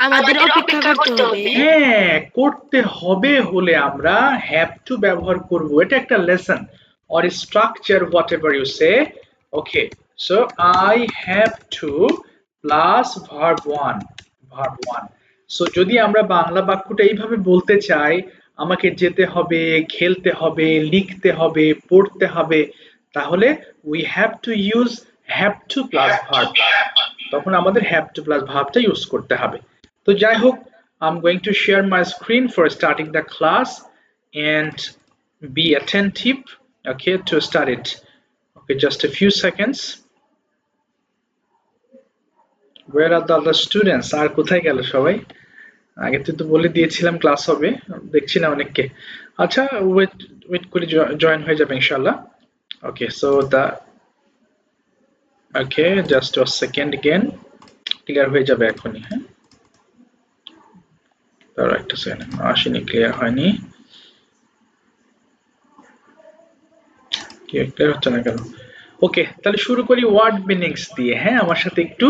আমাদের অপেক্ষা করতে হবে। হ্যাঁ, করতে হবে হলে আমরা হ্যাভ টু ব্যবহার করব। এটা একটা lesson or structure whatever you say. Okay, so I have to plus verb 1. So যদি আমরা বাংলা বাক্যটা এইভাবে বলতে চাই, আমাকে যেতে হবে, খেলতে হবে, লিখতে হবে, পড়তে হবে, তাহলে we have to use have to plus verb. তখন আমাদের have to plus ভার্বটা ইউজ করতে হবে। তো যাই হোক, I'm going to share my screen for starting the class and be attentive, okay, to start it. Okay, just a few seconds. Where are the other students? আর কোথায় গেল সবাই? আগে তো বলে দিয়েছিলাম ক্লাস হবে, দেখছি না অনেককে। আচ্ছা, ওয়েট ওয়েট করে জয়েন হয়ে যাবে ইনশাআল্লাহ। Okay, so the okay, just a second again, clear হয়ে যাবে এখনই। হ্যাঁ, তার একটা সেকেন্ড, আসেনি, ক্লিয়ার হয়নি, কি ক্লিয়ার হচ্ছে না কেন? ওকে, তাহলে শুরু করি ওয়ার্ড মিনিংস দিয়ে। হ্যাঁ, আমার সাথে একটু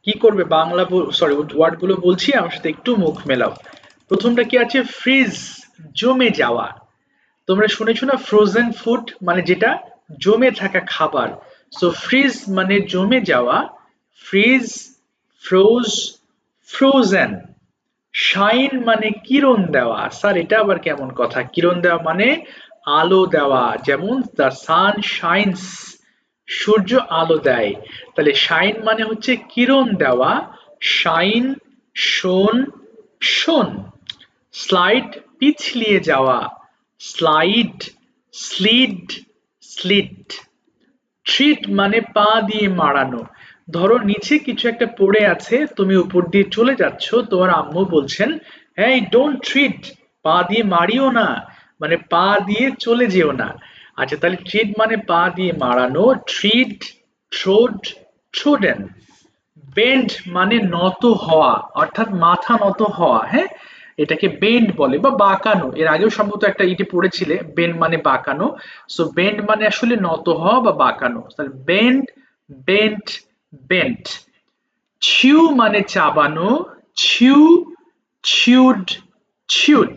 কি করবে, বাংলা সরি ওয়ার্ড গুলো বলছি, আমার সাথে একটু মুখ মেলাও। প্রথমটা কি আছে? ফ্রিজ, জমে যাওয়া। তোমরা শুনেছো না ফ্রোজেন ফুড মানে যেটা জমে থাকা খাবার। সো ফ্রিজ মানে জমে যাওয়া, ফ্রিজ, ফ্রোজ, ফ্রোজেন। শাইন মানে কিরণ দেওয়া। স্যার এটা আবার কেমন কথা? কিরণ দেওয়া মানে আলো দেওয়া, যেমন দ্য সান শাইনস, সূর্য আলো দেয়। তাহলে শাইন মানে হচ্ছে কিরণ দেওয়া, শাইন, শোন, শোন। স্লাইড পিছলিয়ে যাওয়া, স্লাইড, স্লিড, স্লিট। ট্রিট মানে পা দিয়ে মারানো। ধরো নিচে কিছু একটা পড়ে আছে, তুমি উপর দিয়ে চলে যাচ্ছ, তোমার আম্মু বলছেন, এই ডোন্ট ট্রিট, পা দিয়ে মারিও না, মানে পা দিয়ে চলে যেও না। আচ্ছা, তাহলে ট্রিট মানে পা দিয়ে মারানো, ট্রিট, ট্রোড, ট্রোডেন। বেন্ড মানে নত হওয়া, অর্থাৎ মাথা নত হওয়া। হ্যাঁ, এটাকে বেন্ড বলে বা বাঁকানো। এর আগেও সম্ভবত একটা ইটি পড়েছিলে, বেন্ড মানে বাঁকানো। সো বেন্ড মানে আসলে নত হওয়া বা বাঁকানো। তাহলে বেন্ড, বেন্ট, বেন্ট। চিউ মানে চাবানো, চিউ, চিউড, চিউড।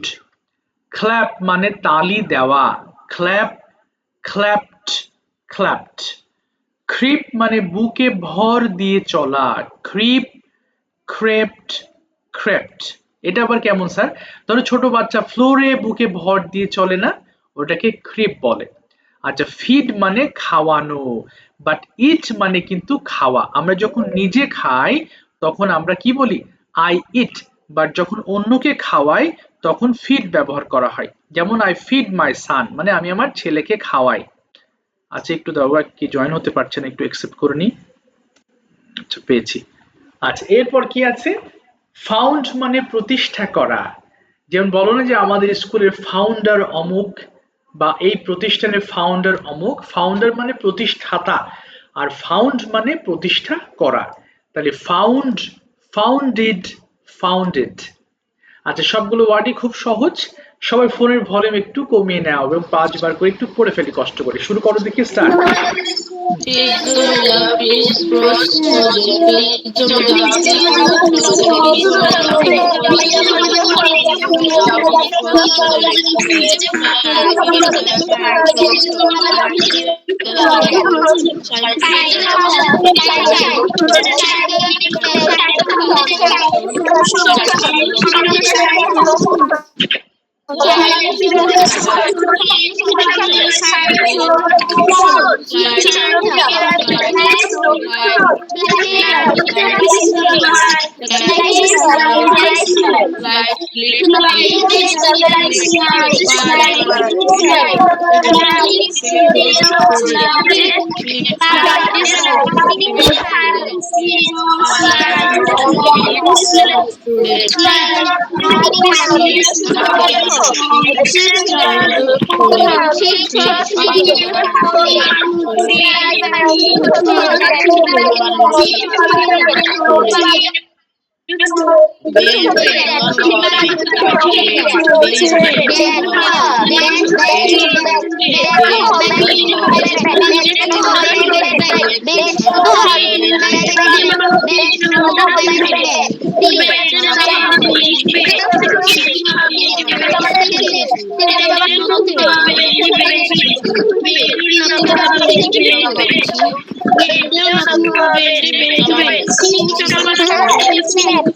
ক্ল্যাপ মানে তালি দেওয়া, ক্ল্যাপ, ক্ল্যাপড, ক্ল্যাপড। ক্রিপ মানে বুকে ভর দিয়ে চলা, ক্রিপ, ক্রেপ্ট, ক্রেপ্ট। এটা আবার কেমন স্যার? ধরো ছোট বাচ্চা ফ্লোরে বুকে ভর দিয়ে চলে না, ওটাকে ক্রিপ বলে। আচ্ছা, ফিড মানে খাওয়ানো, বাট ইট মানে কিন্তু খাওয়া। আমরা যখন নিজে খাই তখন আমরা কি বলি? I eat. বাট যখন অন্যকে খাওয়াই তখন ফিড ব্যবহার করা হয়। যেমন আই ফিড মাই সান মানে আমি আমার ছেলেকে খাওয়াই। আচ্ছা, একটু দাও, কি জয়েন হতে পারছে না, একটু অ্যাকসেপ্ট করে নি। আচ্ছা, পেয়েছি। আচ্ছা, এরপর কি আছে? ফাউন্ড মানে প্রতিষ্ঠা করা। যেমন বলো না যে আমাদের স্কুলের ফাউন্ডার অমুক, বা এই প্রতিষ্ঠানের ফাউন্ডার অমুক। ফাউন্ডার মানে প্রতিষ্ঠাতা, আর ফাউন্ড মানে প্রতিষ্ঠা করা। তাহলে ফাউন্ড, ফাউন্ডেড, ফাউন্ডেড। আচ্ছা, সবগুলো ওয়ার্ডই খুব সহজ। সবাই ফোনের ভলিউম একটু কমিয়ে নেওয়া এবং 5 বার করে একটু পড়ে ফেলি কষ্ট করে। শুরু করো দেখি, স্টার্ট। ফ্রিজগুলো ফ্রিজ ফ্রোজে ফ্রিজ জমে যাওয়া fridge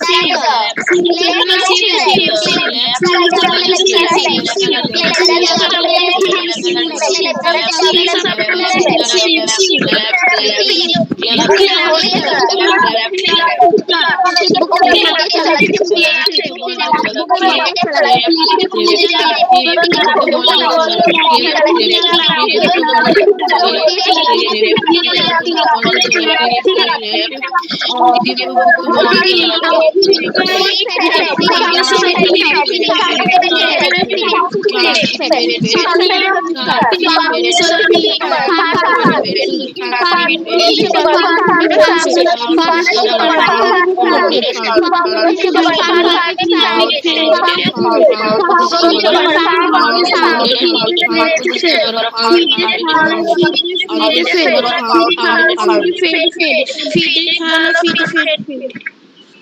tiger, lemon sheep, dark chocolate sheep, lemon chocolate sheep, dark chocolate sheep, pig, yellow leather, book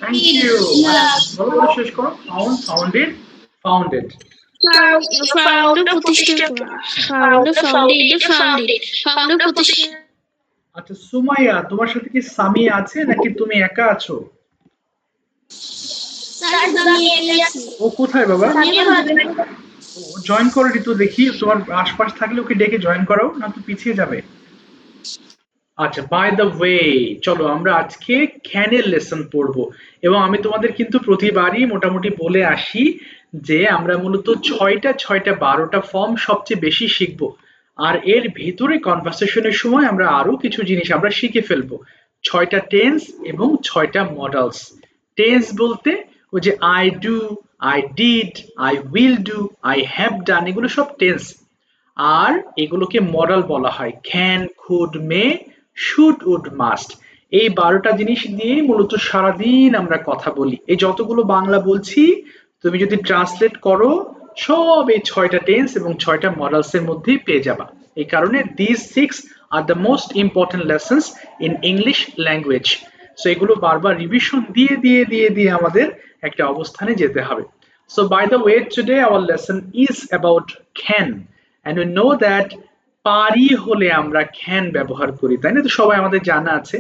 thank you. ভালো করে শেষ করো। Found, founded, founded. found প্রতিষ্ঠা করা, found founded founded found প্রতিষ্ঠা। আচ্ছা সুমাইয়া, তোমার সাথে কি সামি আছে নাকি তুমি একা আছো? ও কোথায় বাবা? জয়েন করো ঋতু, দেখি তোমার আশপাশ থাকলে ওকে ডেকে জয়েন করাও, না তো পিছিয়ে যাবে। আচ্ছা, বাই দ্য ওয়ে, চলো আমরা আজকে ক্যানের লেসন পড়বো। এবং আমি তোমাদের কিন্তু প্রতিবারই মোটামুটি বলে আসি যে আমরা মূলত ছয়টা 12টা ফর্ম সবচেয়ে বেশি শিখবো। আর এর ভেতরে কনভারসেশনের সময় আমরা আরো কিছু জিনিস আমরা শিখে ফেলবো। ছয়টা টেন্স এবং ছয়টা মডেলস। টেন্স বলতে ওই যে I do, I did, I will do, I have done, এগুলো সব টেন্স। আর এগুলোকে মডেল বলা হয় can, could, may, should, would, must. এই 12টা জিনিস দিয়েই মূলত সারাদিন আমরা কথা বলি। এই যতগুলো বাংলা বলছি তুমি যদি ট্রান্সলেট করো সব এই 6টা টেন্স এবং 6টা মডেলস এর মধ্যেই পেয়ে যাবা। এই কারণে this 6 are the most important lessons in English language. So এগুলো বারবার রিভিশন দিয়ে দিয়ে দিয়ে দিয়ে আমাদের একটা অবস্থানে যেতে হবে। So by the way, today our lesson is about can, and we know that পারি হলে আমরা can ব্যবহার করি, তাই না? তো সবাই আমাদের জানা আছে।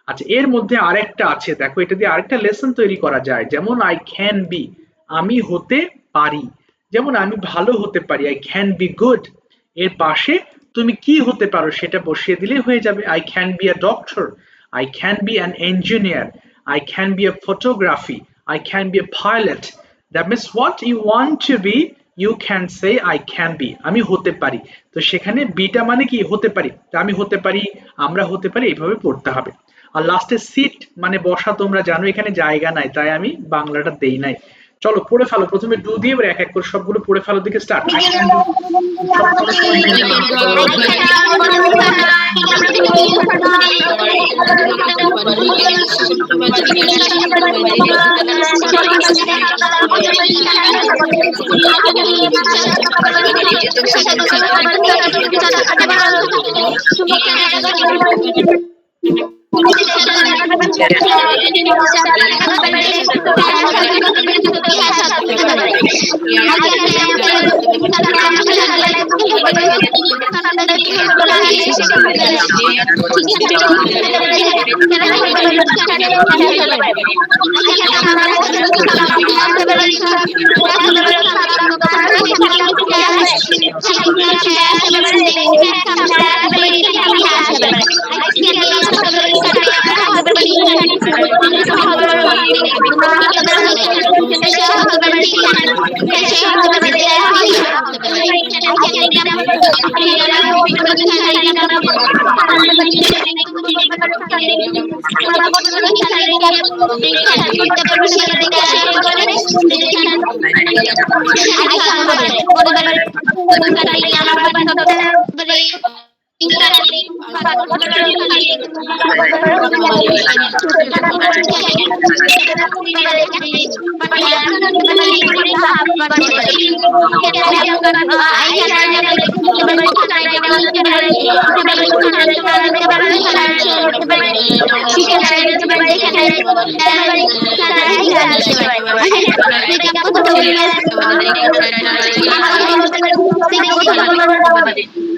আচ্ছা, এর মধ্যে আরেকটা আছে, দেখো এটা দিয়ে আরেকটা লেসন তৈরি করা যায়। যেমন আই ক্যান বি, আমি হতে পারি। যেমন আমি ভালো হতে পারি, আই ক্যান বি গুড। এর পাশে তুমি কি হতে পারো সেটা বসিয়ে দিলে হয়ে যাবে। I can be a doctor, I can be an engineer, I can be a photography, I can be a pilot. That means what you want to be you can say I can be, আমি হতে পারি। তো সেখানে beta মানে কি, হতে পারি। আমি হতে পারি, আমরা হতে পারি, এইভাবে পড়তে হবে। আর লাস্টে সিট মানে বসা, তোমরা জানো এখানে জায়গা নাই, তাই আমি বাংলাটা দেই নাই। চলো পড়ে ফেলো, প্রথমে ডু দিয়ে এবার এক এক করে সবগুলো পড়ে ফেলো, দিকে স্টার্ট। আই ক্যান ডু, সব পড়ো, সবাই নিজের নাম বলো।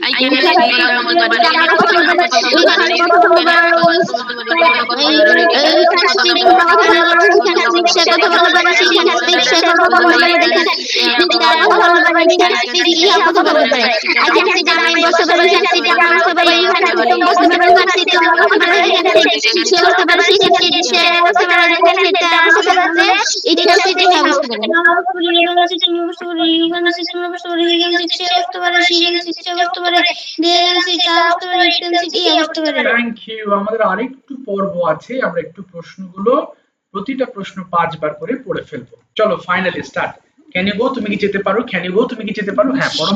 I can speak around the body, can I talk about the body, can I talk about the body, can I talk about the body, can I talk about the body, can I talk about the body, can I talk about the body, I can speak out the body, I can sit down and বসতে পারি, can sit down বসতে পারি, can sit down বসতে পারি, can sit down বসতে পারি, can sit সে বসতে পারে, she can sit সে বসতে পারে, can sit down বসতে পারে, it can sit হ্যাঁ বসতে পারে। You can sit তুমি বসতে পারি, you can sit তুমি বসতে পারি, he can sit সে বসতে পারে, she can sit সে বসতে পারে, they can sit তারা বসতে পারে, it can sit ইয়া বসতে পারে। Thank you. আমাদের আরেকটু পর্ব আছে, আমরা একটু প্রশ্নগুলো প্রতিটা প্রশ্ন 5 বার করে পড়ে ফেলবো। চলো finally start. Can you go, তুমি কি যেতে পারো? ক্যান ইউ গো, তুমি কি যেতে পারো? হ্যাঁ পড়ো।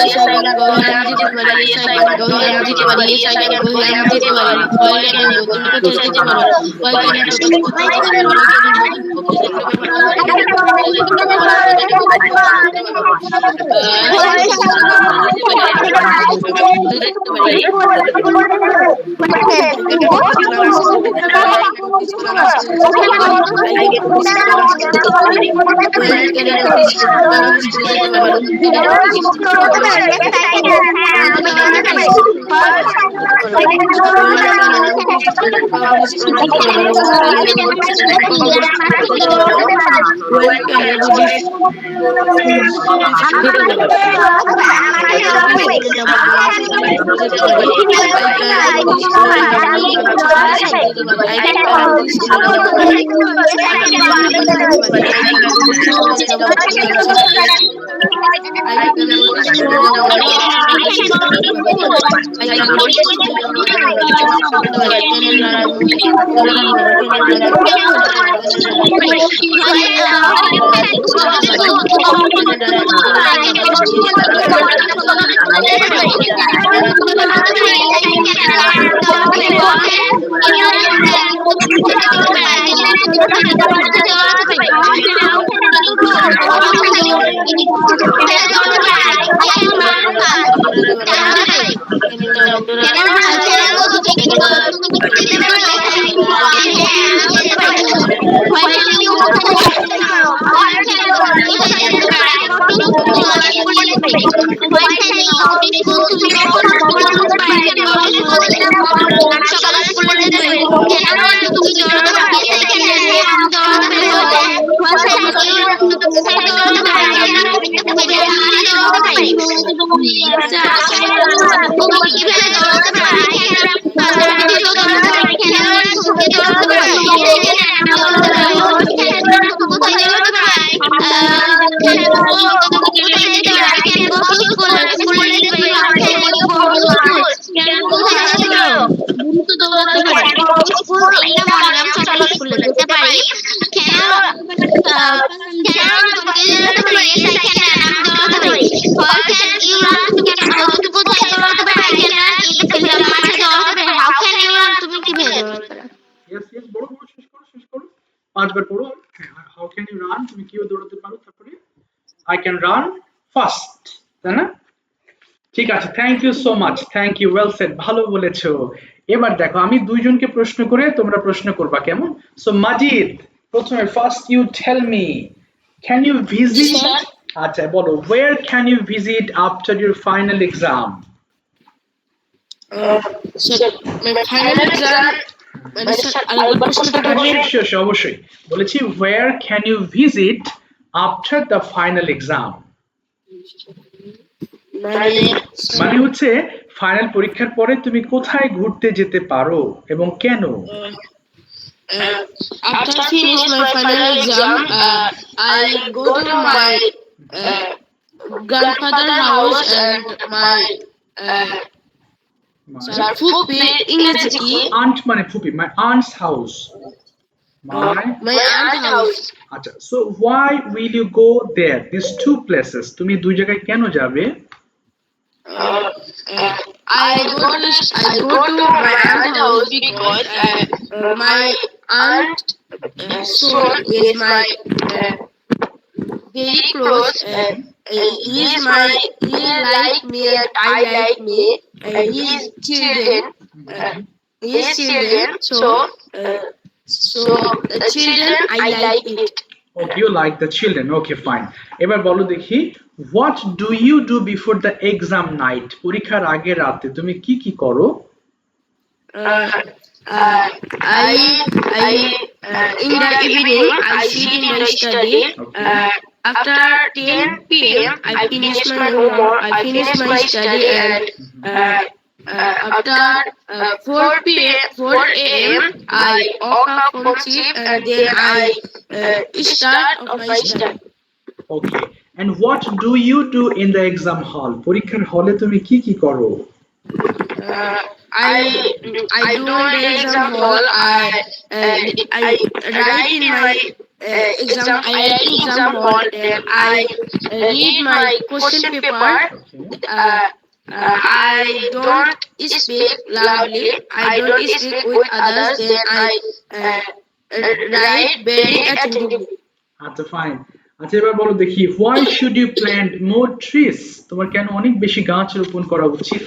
Yes, I can go here and যেতে পারি, yes, I can go here and যেতে পারি, yes, I can go here and যেতে পারি, why can I go, তুমি কোথায় যেতে পারো, why can I go, তুমি কোথায় যেতে পারো, why can I go, তুমি কোথায় যেতে পারো, why can I go, তুমি কোথায় যেতে পারো, why can I go, তুমি কোথায় যেতে পারো, Yes, yes, বড় বড় শেষ করো, শেষ করো। 5 বার পড়ো। How can you run, তুমি কিভাবে দৌড়াতে পারো? তারপরে I can run fast, তাই না? ঠিক আছে, thank you so much, thank you, well said, ভালো বলেছো। এবার দেখো আমি দুইজনকে প্রশ্ন করে তোমরা প্রশ্ন করবা, কেমন? সো মাজিদ, প্রথমে first you tell me, can you visit, আচ্ছা বলো, where can you visit after your final exam? my final exam অবশ্যই বলেছি, where can you visit after the final exam? মানে হচ্ছে ফাইনাল পরীক্ষার পরে তুমি কোথায় ঘুরতে যেতে পারো এবং কেন? after finish my final exam, I go to my grandfather house and my ফুপি, ইংরেজি কি? aunt মানে ফুপি, my aunt's house, my aunt house. আচ্ছা, so why will you go there, these two places, তুমি দুই জায়গায় কেন যাবে? I go to my aunt house because my aunt son is my very close. He like me and I like me. His children. His children. So children I like it. Okay, you like the children. Okay, fine. এবার বলো দেখি, what do you do before the exam night? পরীক্ষার আগের রাতে তুমি কি কি করো? In the evening I sit in the study. After 10 p.m. I finish my homework. I finish my study and after 4 a.m. I woke up from sleep and then I start on my study. Okay. And what do you do in the exam hall? পরীক্ষার হলে তুমি কি কি করো? I do in the exam hall. I write in my exam. I write in exam hall. Then I read my question paper. I don't speak loudly. I don't speak with others. Then I write very attentively. আচ্ছা, fine. আচ্ছা, এবার বলো দেখি, why should you plant more trees? তোমার কেন অনেক বেশি গাছ রোপণ করা উচিত?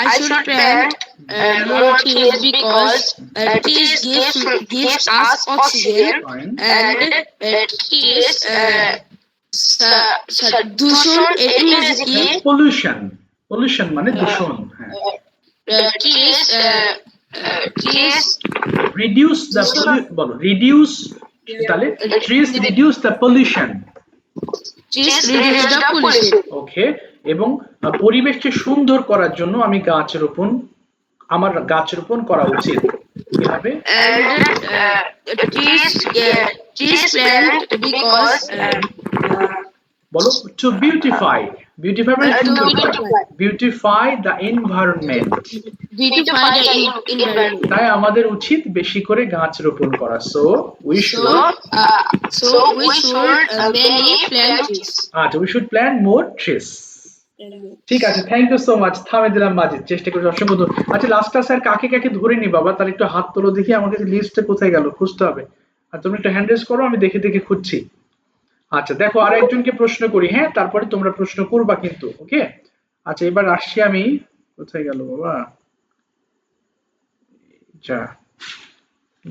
I should plant more trees because trees gives us oxygen and trees দূষণ ইংরেজি কি? Pollution মানে দূষণ। হ্যাঁ। Trees reduce the বলো, reduce, তাহলে trees reduce the pollution. Trees reduce the pollution. Okay, এবং পরিবেশকে সুন্দর করার জন্য আমার গাছ রোপণ করা উচিত। কি হবে? Trees plant because বলো, to beautify মানে beautify the environment. Beautify the environment. তাই আমাদের উচিত বেশি করে গাছ রোপণ করা। So we should many plant trees. আচ্ছা, we should plant more trees. ঠিক আছে, থ্যাংক ইউ সো মাচ। থামে দিলাম মাঝে, চেষ্টা করি অসংখ্য। আচ্ছা, লাস্ট ক্লাস আর কাকে কাকে ধরে নি বাবা, তার একটু হাত তোলো দেখি, আমার কাছে লিস্টে কোথায় গেল, খুঁজতে হবে। আর তুমি একটু হ্যান্ড রেজ করো, আমি দেখে দেখে খুঁজছি। আচ্ছা, দেখো, আর একজনকে প্রশ্ন করি, হ্যাঁ, তারপরে তোমরা প্রশ্ন করবা কিন্তু। ওকে, আচ্ছা, এবার আসছি আমি। কোথায় গেল বাবা? যা,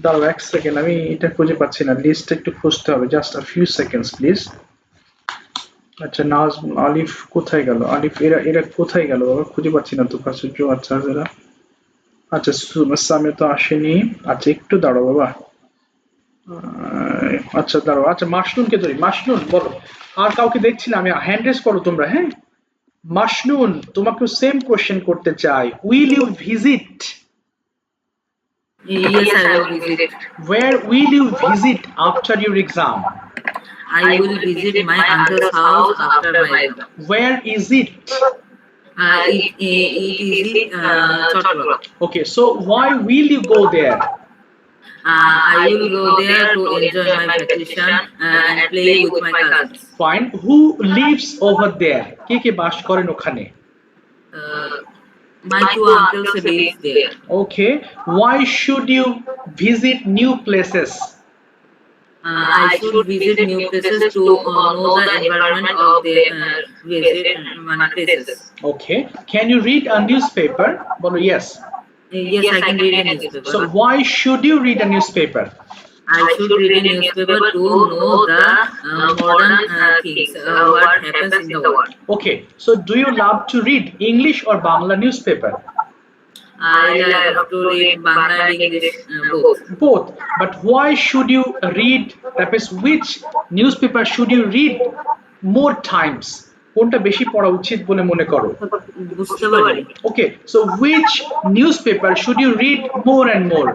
দাঁড়াও এক সেকেন্ড, আমি এটা খুঁজে পাচ্ছি না, লিস্ট একটু খুঁজতে হবে, just a few seconds please. আচ্ছা, আলিফ কোথায় গেল? আলিফ এরা কোথায় গেল বাবা? খুঁজে পাচ্ছি না তো। প্রাচুর্য, আচ্ছা যারা, আচ্ছা, সামনে তো আসেনি। আচ্ছা, একটু দাঁড়াও বাবা। আচ্ছা, দাঁড়াও। আচ্ছা, মাসনুনকে ধরি। মাসনুন বলো, আর কাউকে দেখছি না আমি, হ্যান্ড রেজ করো তোমরা। হ্যাঁ, মাসনুন, তোমাকে সেম কোশ্চেন করতে চাই। Will you visit? Yes, I will visit. Where will you visit after your exam? I will visit my uncle's house after my exam. Where is it? It is in Chottogram. Okay, so why will you go there? I will go there to enjoy my vacation and play with my cousins. Fine. Who lives over there? কে কে বাস করেন ওখানে? My two uncles live there. Okay. Why should you visit new places? I should visit new places to know the environment of the places. Okay. Can you read a newspaper? Bolo, yes. Yes, I can read a newspaper. So why should you read a newspaper? I should read a newspaper to know the modern things, what happens in the world. Okay. So do you love to read English or Bangla newspaper? I love to read Bangla and English both. Both. But why should you read, that is, which newspaper should you read more times? কোনটা বেশি পড়া উচিত বলে মনে করো? বুঝতে পারি। Okay, so which newspaper should you read more and more?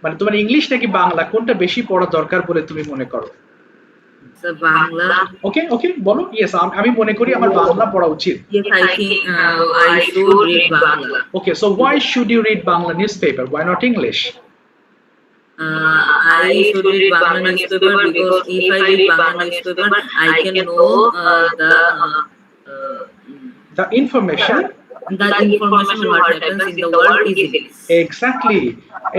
মানে তোমার ইংলিশ নাকি বাংলা, কোনটা বেশি পড়া দরকার বলে তুমি মনে করো? বাংলা। ওকে, ওকে, বলো। ইয়েস, আমি মনে করি আমার বাংলা পড়া উচিত। Yes, I think I should read Bangla. Okay, so why should you read Bangla newspaper? Why not English? I should read Bangla newspaper because if I read Bangla newspaper, I can know the The information the information what happens in the world easily. Exactly.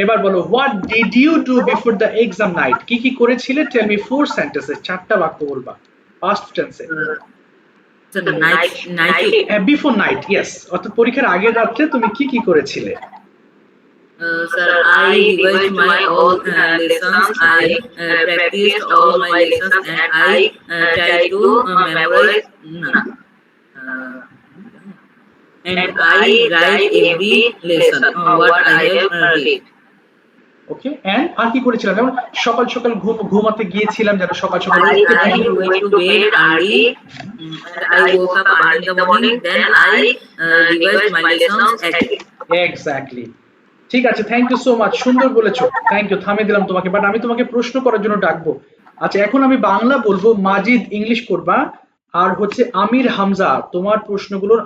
এবার বলো what did you do before the exam night, কি কি করেছিলে? Tell me 4 সেন্টেন্সে, চারটা বাক্য বলবা past টেন্সে। So the night. Before night, yes, অর্থাৎ পরীক্ষার আগের রাত্রে তুমি কি কি করেছিলে? Sir, I revised my all lessons. I practiced all my lessons, and I tried to memorize. And I write every lesson what I have read. Okay, and আর কি করেছিলাম? যেমন সকাল সকাল ঘুমাতে গিয়েছিলাম, যেন সকাল সকাল I went to bed early. And I woke up early in the morning. Then I revised my lessons again. Exactly, ঠিক আছে, থ্যাংক ইউ সো মাচ, সুন্দর বলেছো, থ্যাংক ইউ। থামিয়ে দিলাম তোমাকে, বাট আমি তোমাকে প্রশ্ন করার জন্য ডাকবো। আচ্ছা, এখন আমি বাংলা বলবো, মাজিদ ইংলিশ করবা, আর হচ্ছে আমির হামজা তোমার প্রশ্নগুলোর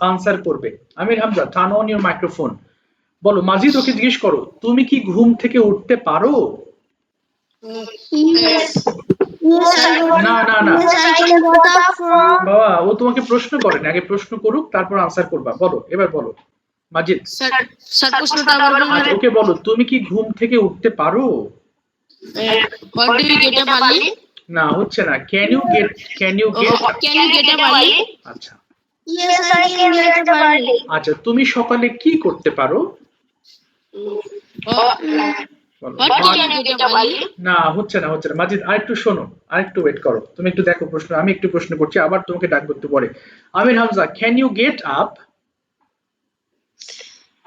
আনসার করবে। Amir Hamza, turn on your microphone. বলো, মাজিদ ওকে জিজ্ঞেস করো, তুমি কি ঘুম থেকে উঠতে পারো? না না না বাবা, ও তোমাকে প্রশ্ন করেনি, আগে প্রশ্ন করুক তারপর আনসার করবা। বলো, এবার বলো মাজিদ। আচ্ছা, ওকে বলো, তুমি কি ঘুম থেকে উঠতে পারো? না, হচ্ছে না। ক্যান ইউ গেট আচ্ছা আচ্ছা, তুমি সকালে কি করতে পারো? না, হচ্ছে না মাজিদ, আরেকটু শোনো, আরেকটু ওয়েট করো, তুমি একটু দেখো প্রশ্ন, আমি একটু প্রশ্ন করছি, আবার তোমাকে ডাক করতে পরে। Amir Hamza, can you get up?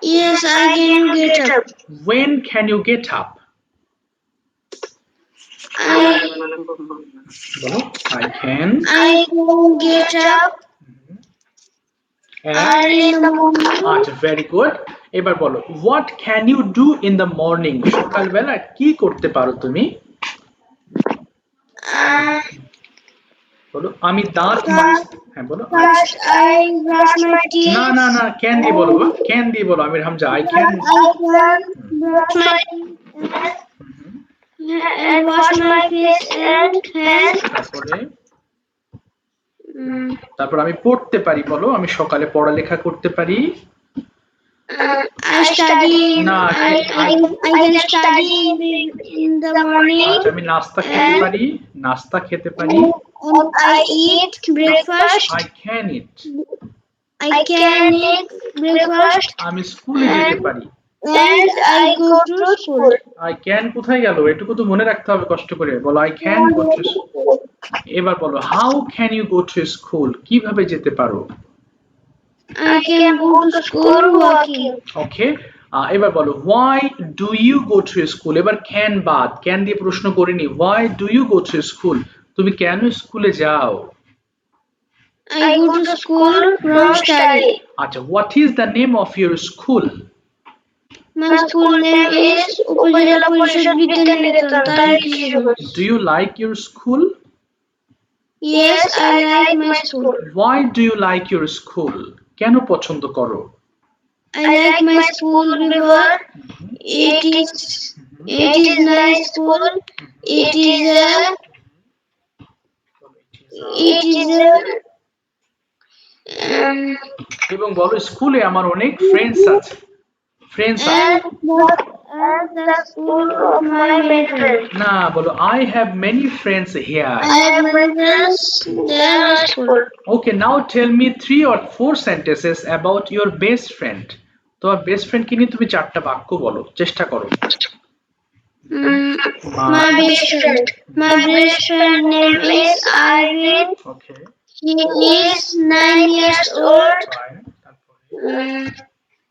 Yes, I can get up. When can you get up? বলো, I can get up early in the morning. আচ্ছা, ভেরি গুড। এবার বলো, what can you do in the morning? সকালবেলা কি করতে পারো তুমি? বলো, আমি দাঁত হ্যাঁ বলো। First I brush my teeth. না না না, ক্যান দিয়ে বলো, ক্যান দিয়ে বলো আমির Hamza. I can brush my teeth and wash my face and hands. তারপর আমি পড়তে পারি, বলো, আমি সকালে পড়ালেখা করতে পারি। I study. না, I can study in the morning. আচ্ছা, আমি নাস্তা খেতে পারি। And I eat breakfast. I can eat breakfast. আমি স্কুলে যেতে পারি। And I go to school. I can কোথায় গেল? এটুকু তো মনে রাখতে হবে কষ্ট করে। বলো, I can go to school. এবার বলো, how can you go to school? কিভাবে যেতে পারো? I can go to school walking. ওকে, এবার বলো, why do you go to school? এবার can বাদ, can দিয়ে প্রশ্ন করিনি। why do you go to school? তুমি কেন স্কুলে যাও? I go to school from study. আচ্ছা, what is the name of your school? My school name is Upazila Parishad Vidyaniketan, Tarikishpur. Do you like your school? Yes, I like my school. Why do you like your school? কেন পছন্দ করো? I like my school because it is nice school. It is a এবং বলো, স্কুলে আমার অনেক friends আছে। and the school of my main friend. না, বলো, I have many friends here. I have many friends there at school. Okay, now tell me 3 or 4 sentences about your best friend. তোমার best friend কি নিয়ে তুমি 4টা বাক্য বলো, চেষ্টা করো। My best friend name is Arvind. Okay. He is 9 years old. Fine.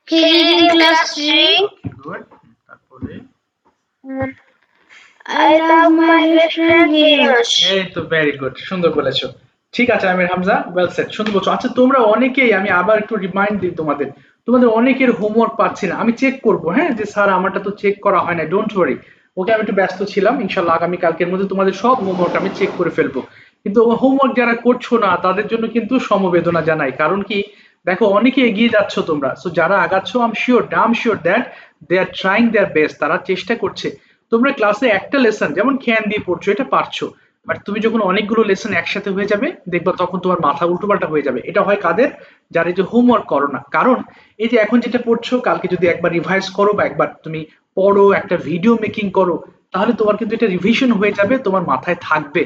He is in class 3. Okay, good. তারপরে I love my best friend very much. এই তো ভেরি গুড, সুন্দর বলেছো। ঠিক আছে আমির হামজা, ওয়েল সেড, সুন্দর বলছো। আচ্ছা, তোমরা অনেকেই, আমি আবার একটু রিমাইন্ড দিই তোমাদের অনেকের হোমওয়ার্ক পাচ্ছি না। আমি চেক করব, হ্যাঁ, যে স্যার আমারটা তো চেক করা হয় না, ডোন্ট ওয়ারি। ওকে, আমি একটু ব্যস্ত ছিলাম, ইনশাআল্লাহ আগামী কালকের মধ্যে তোমাদের সব হোমওয়ার্ক আমি চেক করে ফেলবো। কিন্তু হোমওয়ার্ক যারা করছো না তাদের জন্য কিন্তু সমবেদনা জানাই, কারণ কি, দেখো অনেকে এগিয়ে যাচ্ছ তোমরা, সো যারা আগাচ্ছ I am sure that they are trying their best, তারা চেষ্টা করছে। তোমরা ক্লাসে একটা লেসন যেমন ক্যান দিয়ে পড়ছো, এটা পারছো, বাট তুমি যখন অনেকগুলো লেসন একসাথে হয়ে যাবে দেখবা তখন তোমার মাথা উল্টোপাল্টা হয়ে যাবে। এটা হয় কাদের, যারা এই যে হোমওয়ার্ক করো না। কারণ এই যে এখন যেটা পড়ছো কালকে যদি একবার রিভাইজ করো বা একবার তুমি পড়ো, একটা ভিডিও মেকিং করো, তাহলে তোমার কিন্তু এটা রিভিশন হয়ে যাবে, তোমার মাথায় থাকবে।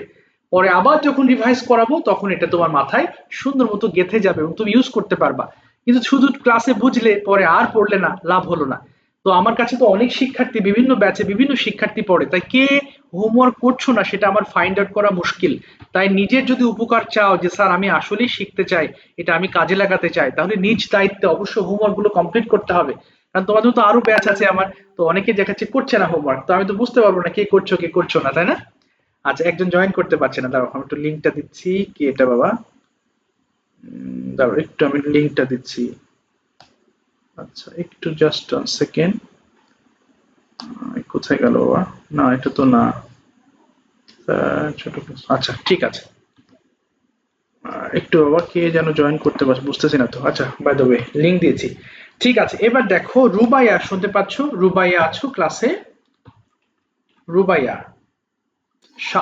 পরে আবার যখন রিভাইজ করাবো তখন এটা তোমার মাথায় সুন্দর মতো গেঁথে যাবে এবং তুমি ইউজ করতে পারবা। কিন্তু শুধু ক্লাসে বুঝলে পরে আর পড়লে না, লাভ হলো না। তো আমার কাছে তো অনেক শিক্ষার্থী, বিভিন্ন ব্যাচে বিভিন্ন শিক্ষার্থী পড়ে, তাই কে হোমওয়ার্ক করছো না সেটা আমার ফাইন্ড আউট করা মুশকিল। তাই নিজের যদি উপকার চাও যে স্যার আমি আসলেই শিখতে চাই, এটা আমি কাজে লাগাতে চাই, তাহলে নিজ দায়িত্বে অবশ্যই হোমওয়ার্ক গুলো কমপ্লিট করতে হবে। কারণ তোমাদের তো আরো ব্যাচ আছে আমার, তো অনেকে দেখাচ্ছে করছে না হোমওয়ার্ক, তো আমি তো বুঝতে পারবো না কে করছো কে করছো না, তাই না? আচ্ছা, একজন জয়েন করতে পারছে না, দাঁড়াও আমি একটু লিঙ্কটা দিচ্ছি। কি এটা বাবা? দাঁড়াও একটু আমি লিঙ্কটা দিচ্ছি। আচ্ছা একটু জাস্ট 1 সেকেন্ড। কোথায় গেল বাবা? না এটা তো না। ছোট আচ্ছা ঠিক আছে। একটু বাবা কে যেন জয়েন করতে পারছে বুঝতেছি না তো। আচ্ছা বাই দ্য ওয়ে লিঙ্ক দিয়েছি। ঠিক আছে, এবার দেখো রুবাইয়া, শুনতে পাচ্ছ? রুবাইয়া আছো ক্লাসে? রুবাইয়া?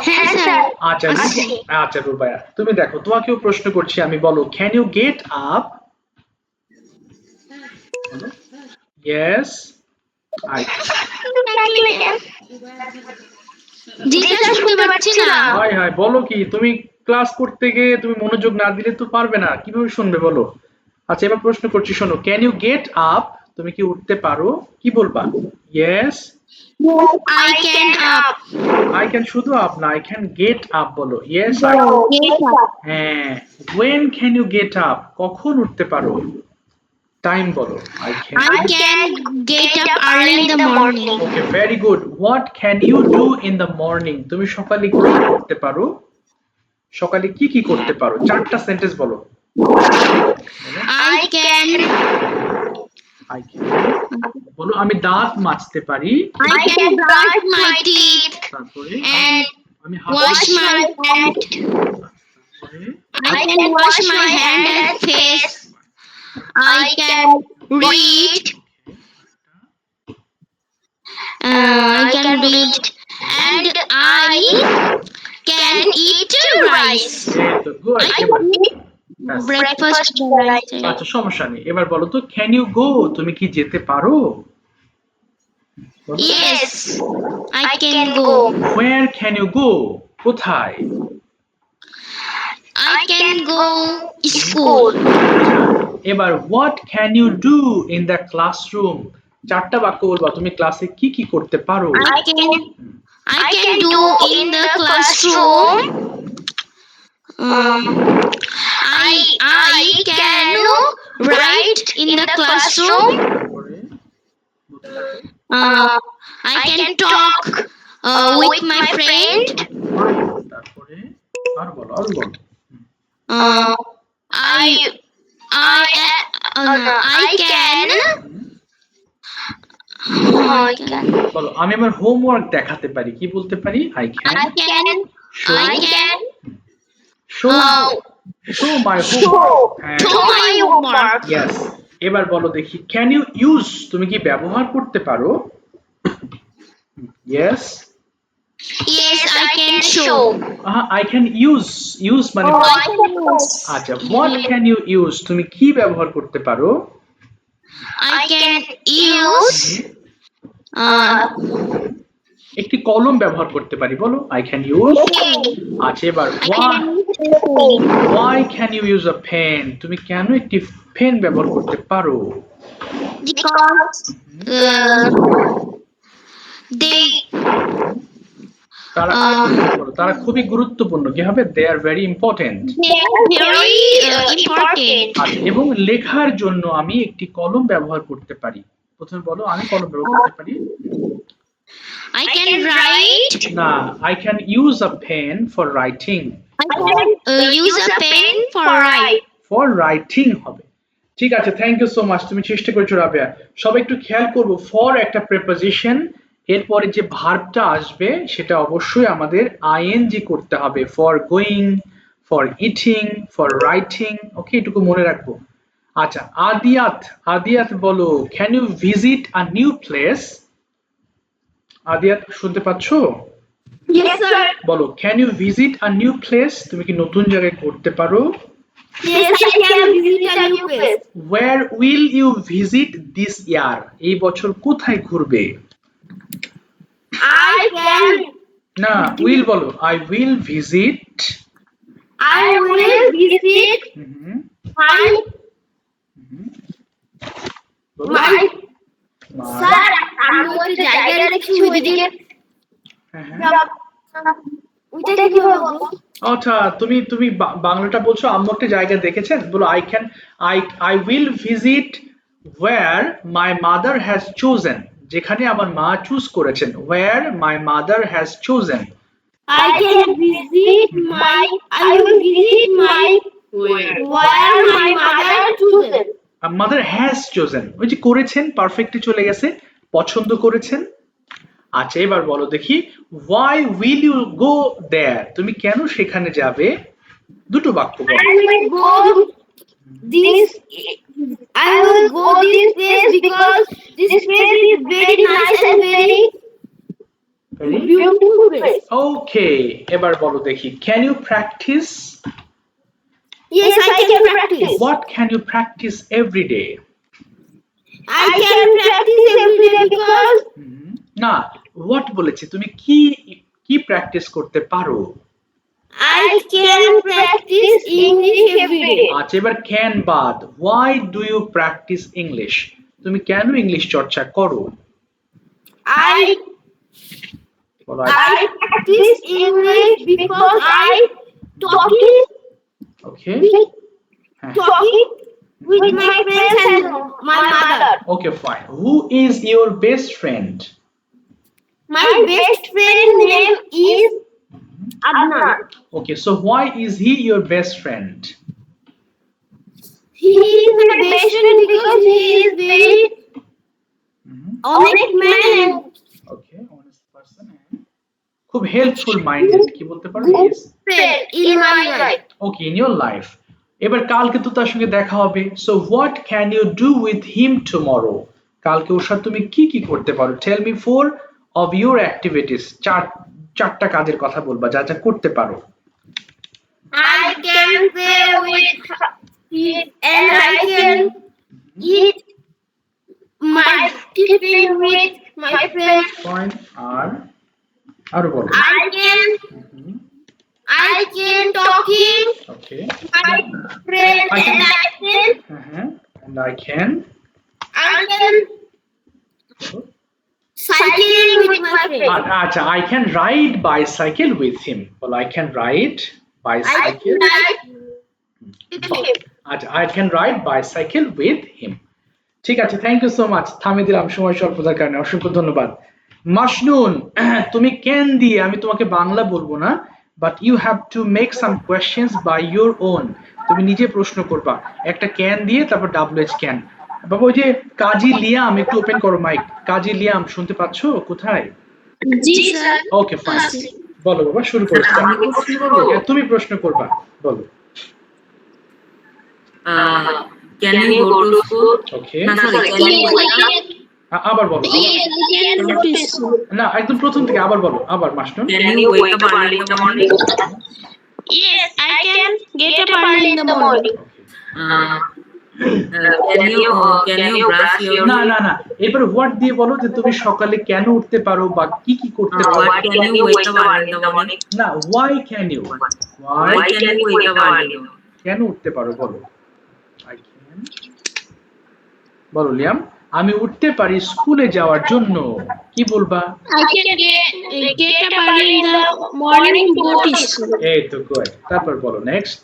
হ্যাঁ স্যার আচ্ছা আছি। আচ্ছা রুবাইয়া তুমি দেখো, তোমাকেও প্রশ্ন করছি আমি, বলো can you get up? Yes I. জি স্যার শুনতে পাচ্ছি না। হাই হাই, বলো কি তুমি? ক্লাস করতে গিয়ে তুমি মনোযোগ না দিলে তো পারবে না, কিভাবে শুনবে বলো? আচ্ছা এবার প্রশ্ন করছি, শোনো, ক্যান ইউ গেট আপ? তুমি কি উঠতে পারো? কি বলবা? Yes I can up. I can, শুধু আপ না, আই ক্যান গেট আপ বলো। Yes I. Get up. হ্যাঁ, when can you get up? কখন উঠতে পারো? টাইম বলো। I can. I can get up early in the morning. Okay very good. What can you do in the morning? তুমি সকালে কি করতে পারো? সকালে কি কি করতে পারো? চারটা সেন্টেন্স বলো। I can আই ক্যান বলো, আমি দাঁত মাজতে পারি। I can brush my teeth তারপরে and আমি হাত wash my hand. তারপরে I can wash my hand and face. I can read. I can read. And I can eat rice. Good. I can eat breakfast rice. আচ্ছা সমস্যা নেই, এবার বলো তো ক্যান ইউ গো? তুমি কি যেতে পারো? বলো। Yes, I can go. Where can you go? কোথায়? I can go school. এবার what can you do in the classroom? চারটা বাক্য বলবা তুমি ক্লাসে কি কি করতে পারো। I can do in the classroom. I can write in the classroom. I can talk with my friend. তারপরে আর বলো আর বলো। I can বলো আমি আমার হোমওয়ার্ক দেখাতে পারি। কি বলতে পারি? I can show my homework. do my homework. Yes. এবার বলো দেখি ক্যান ইউ ইউজ? তুমি কি ব্যবহার করতে পারো? Yes Yes, I can show. I can use. Use মানে I can use. আচ্ছা হোয়াট ক্যান ইউ ইউজ? তুমি কি ব্যবহার করতে পারো? I can use. একটি কলম ব্যবহার করতে পারি, বলো আই ক্যান ইউজ। আচ্ছা এবার why can you use a pen? তুমি কেন একটি পেন ব্যবহার করতে পারো? Because they তারা তারা খুবই গুরুত্বপূর্ণ। কি হবে? They are very important. are very important. আচ্ছা এবং লেখার জন্য আমি একটি কলম ব্যবহার করতে পারি। প্রথমে বলো আমি কলম ব্যবহার করতে পারি। I can write. না, I can use a pen for writing. I can use a pen for write. For writing হবে। ঠিক আছে, থ্যাংক ইউ সো মাচ, তুমি চেষ্টা করেছো রাবেয়া। সবাই একটু খেয়াল করবো, ফর একটা প্রিপোজিশন, এরপরে যে ভার্বটা আসবে সেটা অবশ্যই আমাদের আইএনজি করতে হবে। For going, for eating, for writing. Okay, এটুকু মনে রাখবো। আচ্ছা আদিয়াত, আদিয়াত বলো can you visit a new place? Adiyat শুনতে পাচ্ছো? Yes, sir. বলো, can you visit a new place? তুমি কি নতুন জায়গায় ঘুরতে পারো? Yes, I can visit a new place. Where will you visit this year? এই বছর কোথায় ঘুরবে? I can. না, will বলো। I will visit I will visit hmm, my বলো। my. My- Sir, আমি ওই জায়গাটা দেখছি ওইদিকে। হ্যাঁ, হ্যাঁ। ওইটা কি বলবো? আচ্ছা, তুমি তুমি বাংলাটা বলছো, আম্মু একটা জায়গা দেখেছেন, বলো I can I will visit where my mother has chosen, যেখানে আমার মা চুজ করেছেন, where my mother has chosen. I can visit my. I will visit my where my mother chosen. Mother has chosen, ওই যে করেছেন, perfectly চলে গেছে, পছন্দ করেছেন। আচ্ছা, এবার বলো দেখি, হোয়াই উইল ইউ গো দেয়ার? তুমি কেন সেখানে যাবে? দুটো বাক্য বলো। I will go this. I will go this place because this place is very nice and very beautiful place. ওকে, এবার বলো দেখি, can you practice? Yes, I can practice. What can you practice every day? I can practice every day because না, what বলেছি, তুমি কি কি practice করতে পারো? I can practice English every day. আচ্ছা, এবার ক্যান বাদ, why do you practice English? তুমি কেন ইংলিশ চর্চা করো? I বলো। I practice English because I talking okay, talking with my friends and my mother. Okay, fine. Who is your best friend? My best friend name is Adnan. Okay, so why is he your best friend? He is my best friend because he is very honest man and okay, honest person, খুব helpful minded, কি বলতে পারো? good friend in my life. Okay, in your life. এবার কালকে তো তার সঙ্গে দেখা হবে, so what can you do with him tomorrow? কালকে ওর সাথে তুমি কি কি করতে পারো? Tell me four of your activities, চারটা কাজের কথা বলবা যা যা করতে পারো। I can play with him and I can eat my tiffin with my friends. Point আরো বলো। I can talking okay, my friend I can- and and I can I can cycling with my friend. আচ্ছা, I can ride bicycle with him, বলো I can ride I bicycle। can ride with him. আচ্ছা, I can ride bicycle with him। ঠিক আছে, thank you so much. থামিয়ে দিলাম সময় স্বল্পতার কারণে, অসংখ্য ধন্যবাদ। মাসনুন, তুমি ক্যান দিয়ে, আমি তোমাকে বাংলা বলবো না, but you have to make some questions by your own. তুমি নিজে প্রশ্ন করবা একটা ক্যান দিয়ে, তারপর WH ক্যান। বাবা, ওই যে কাজী লিয়াম, একটু ওপেন করো মাইক। কাজী লিয়াম, শুনতে পাচ্ছো? কোথায়? जी सर. ওকে, ফাইন, বলো বাবা, শুরু করো। আমি প্রশ্ন করবো? তুমি প্রশ্ন করবা, বলো। Can you go to school? ওকে, না, sorry, can you আবার বলো। Yes, I can go to school. না, একদম প্রথম থেকে আবার বলো, আবার মাসনুন। can you wake up early in the morning? Yes, I can get up early in the morning. Can you brush your না না না, এবার হোয়াট দিয়ে বলো যে তুমি সকালে কেন উঠতে পারো বা কি কি করতে পারো। what can you wake up early in the morning? না, why can you, Why can you wake up early? কেন উঠতে পারো বলো। আই ক্যান, বলো লিয়াম। আমি উঠতে পারি স্কুলে যাওয়ার জন্য, কি বলবা? I can get up early in the morning to go to school. এই তো গুড। তারপর বলো next.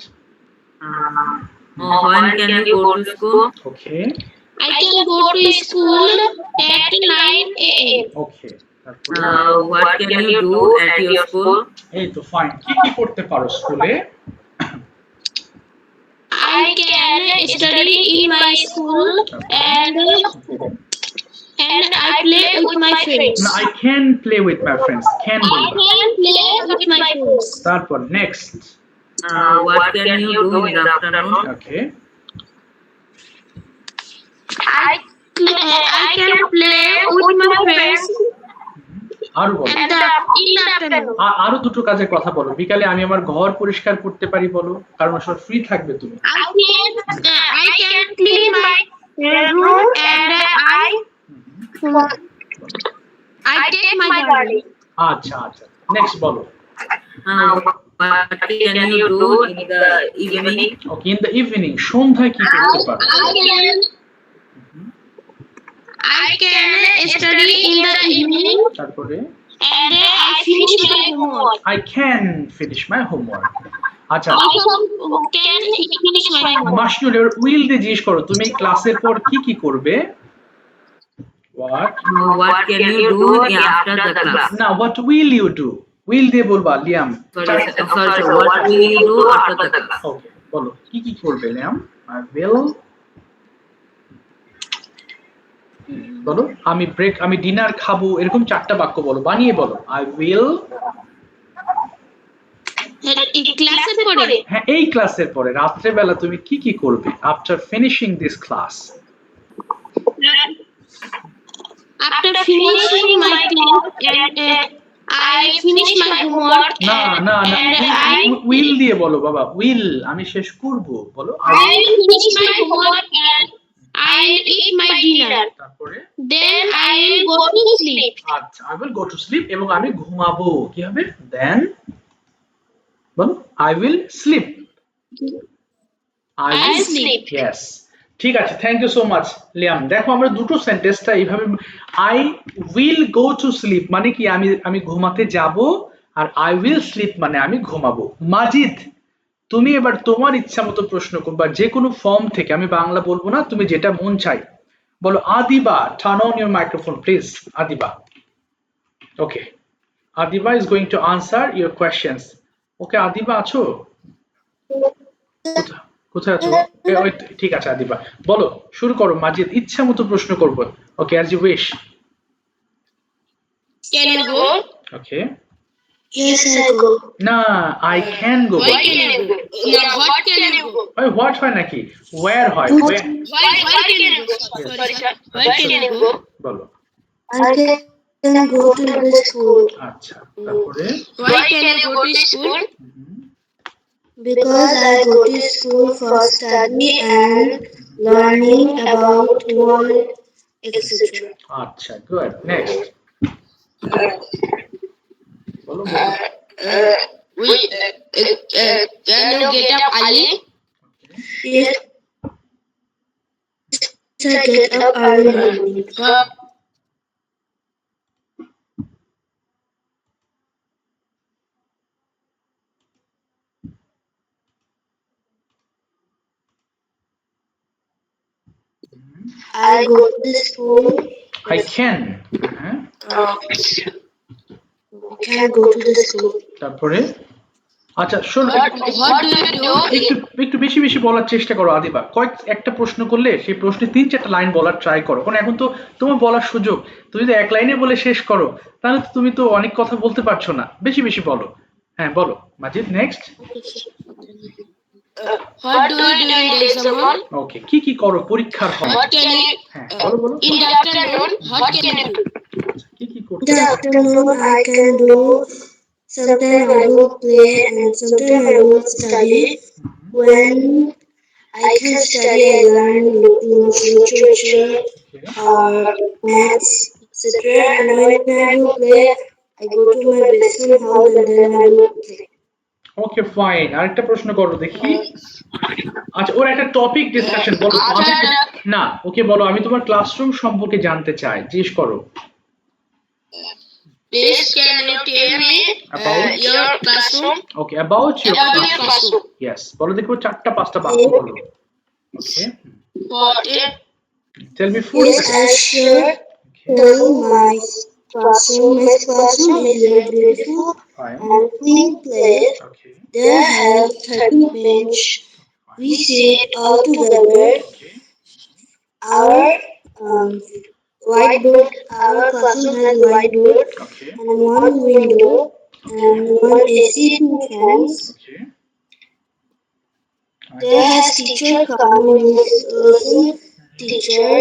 When can you go to school? Okay, I can go to school at 9 a.m. ওকে, তারপর What can you do at your school? এই তো fine. কি কি করতে পারো স্কুলে? I can study in my school and I play with my friends. না, I can play with my friends, can I বলবা। can play with my friends. তারপর next. What can you do in the afternoon? Okay, I can play with my friends আরো বলো, in the afternoon. আরো দুটো কাজের কথা বলো। বিকালে আমি আমার ঘর পরিষ্কার করতে পারি বলো, কারণ সব ফ্রি থাকবে তুমি। I can clean my room and I take my garden. আচ্ছা আচ্ছা, নেক্সট বলো। What can you do in the evening? Okay, in the evening, সন্ধ্যায় কি করতে পারো? I can study in the evening তারপরে and I finish my homework. I can finish my homework. আচ্ছা, I can finish my homework. মাসনুল, এবার will দিয়ে জিজ্ঞেস করো তুমি ক্লাসের পর কি কি করবে। What, What can you do after the class? না, what will you do, will দিয়ে বলবা Liam. Sorry, what will you do after the class? Okay, বলো কি কি করবে লিয়াম। আই উইল, বলো আমি ডিনার খাবো, এরকম চারটা বাক্য বলো, বানিয়ে বলো। আই উইল, ক্লাসের পরে হ্যাঁ এই ক্লাসের পরে রাত্রে বেলা তুমি কি কি করবে। After finishing this class, after finishing my class and I finish my homework না না না, and I উইল দিয়ে বলো বাবা, উইল আমি শেষ করব বলো। will finish my homework and I will eat my dinner. তারপরে Then I will go to sleep. আচ্ছা, I will go to sleep, এবং আমি ঘুমাবো, কি হবে দেন বলো। I will sleep, I'll sleep. Yes, ঠিক আছে, thank you so much Liam. দেখো আমরা দুটো সেন্টেন্সটা এইভাবে, I will go to sleep মানে কি আমি ঘুমাতে যাব, আর আই উইল স্লিপ মানে আমি ঘুমাবো। মাজিদ, তুমি এবার তোমার ইচ্ছা মতো প্রশ্ন করবা, যে কোনো ফর্ম থেকে, আমি বাংলা বলবো না, তুমি যেটা মন চাই বলো। Adiba, turn on your microphone please. Adiba, okay, Adiba is going to answer your questions. Okay, Adiba আছো? কোথায় আছো? ওই তো, ঠিক আছে আদিবা, বলো, শুরু করো। মাজিদ ইচ্ছা মতো প্রশ্ন করবো। Okay, as you wish. Can you go? Okay, Yes, I go. না, I can go. Why can you go? Yeah, what can you go? ওই হোয়াট হয় নাকি, ওয়্যার হয়, Why can you go? Sorry, sir. Why can you go? বলো। I can go to the school আচ্ছা, তারপরে Why can you go to school? because I go to school for study and learning about world, etc. আচ্ছা, good, next বলো। Can you get up early? Yes, I get up early morning. I go to the school. I can, হ্যাঁ, Can go to the school. তারপরে আচ্ছা শোনো, What do you do? একটু বেশি বেশি বলার চেষ্টা করো আদিবা। একটা প্রশ্ন করলে সেই প্রশ্নে 3-4টা লাইন বলার ট্রাই করো, কারণ এখন তো তোমার বলার সুযোগ। তুমি যদি এক লাইনে বলে শেষ করো তাহলে তো তুমি তো অনেক কথা বলতে পারছো না, বেশি বেশি বলো। হ্যাঁ বলো Majid, next. What do you do in the summer? Okay, কি কি করো পরীক্ষার সময়? What can you হ্যাঁ বলো বলো। in the afternoon? What can you do? কি কি করতে? In the afternoon, I can do. Sometimes I will play and sometimes I will study. When I can study, I learn literature or maths, etc. And when I will play, I go to my best friend's house and then I will play. Okay fine, আরেকটা প্রশ্ন করো দেখি। আচ্ছা, ওর একটা topic discussion বলো। না, ওকে বলো আমি তোমার ক্লাসরুম সম্পর্কে জানতে চাই, জিজ্ঞেস করো। Please, can you tell me About your classroom? Okay, about your About your classroom. Yes, বলো দেখো 4টা-5টা বাক্য বলো। Okay, What? Tell me food. Yes, I sure tell my classroom. My classroom is very beautiful fine, and clean place. Okay, There have 30 bench. We sit all together. Okay, Our um, our classroom has whiteboard okay, and one window and one AC, 2 fans. Okay, There has teacher come in this lesson. Teacher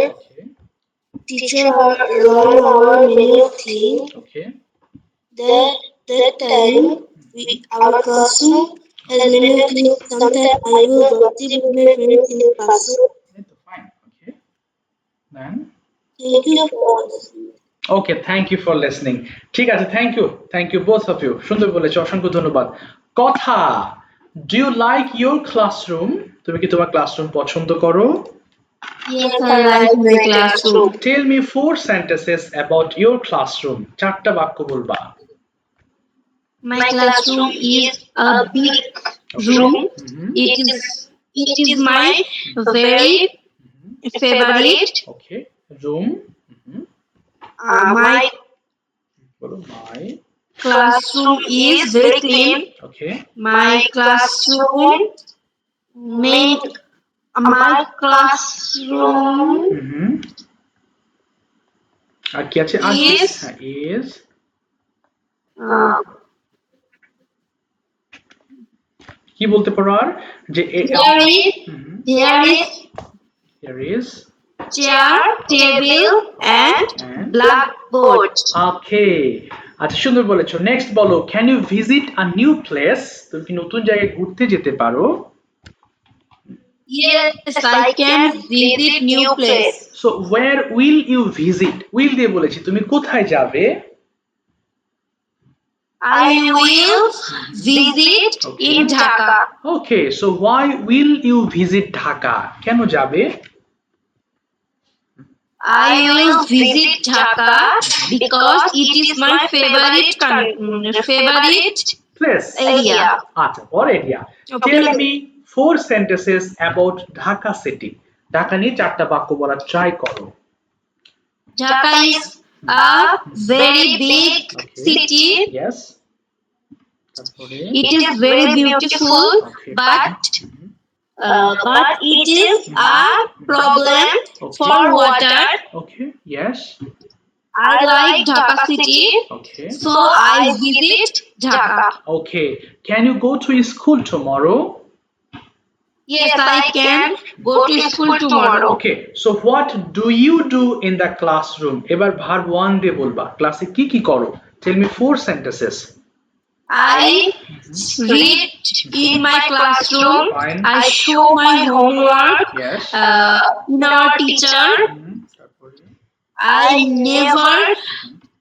okay, learn our many of things. Okay, That time, our classroom has many things. Sometimes I go gossip with my friends in the classroom. Fine. Okay. Then. Thank you for okay thank you for listening ঠিক আছে thank you both of you সুন্দর বলেছো অসংখ্য ধন্যবাদ কথা do you like your classroom তুমি কি তোমার ক্লাসরুম পছন্দ করো Yes, I like my classroom. Tell me four sentences about your classroom চারটা বাক্য বলবা My classroom is a big room. It is my very favorite. Okay room My বলো মাই classroom is very clean. Okay My classroom আর কি আছে is uh, কি বলতে পারো আর যে there is chair, table, and blackboard. ওকে আচ্ছা সুন্দর বলেছো নেক্সট বলো can you visit a new place তুমি কি নতুন জায়গায় ঘুরতে যেতে পারো Yes, I can visit new place. So where will you visit will দিয়ে বলেছি তুমি কোথায় যাবে I will visit in Dhaka. Okay so why will you visit Dhaka কেন যাবে I will visit Dhaka because it is my favorite place area. আচ্ছা পর area Okay. Tell me four sentences about Dhaka city Dhaka নিয়ে চারটা বাক্য বলার ট্রাই করো Dhaka is a very big city. Yes তারপরে It is very beautiful, Okay. but it is a problem for water. Okay yes I like Dhaka city, okay so I visit Dhaka. Okay can you go to school tomorrow Yes, I can go to school tomorrow. Okay so what do you do in the classroom এবার verb one দিয়ে বলবা ক্লাসে কি কি করো tell me four sentences I read in my classroom. Fine. I show my homework Yes. in our teacher. I never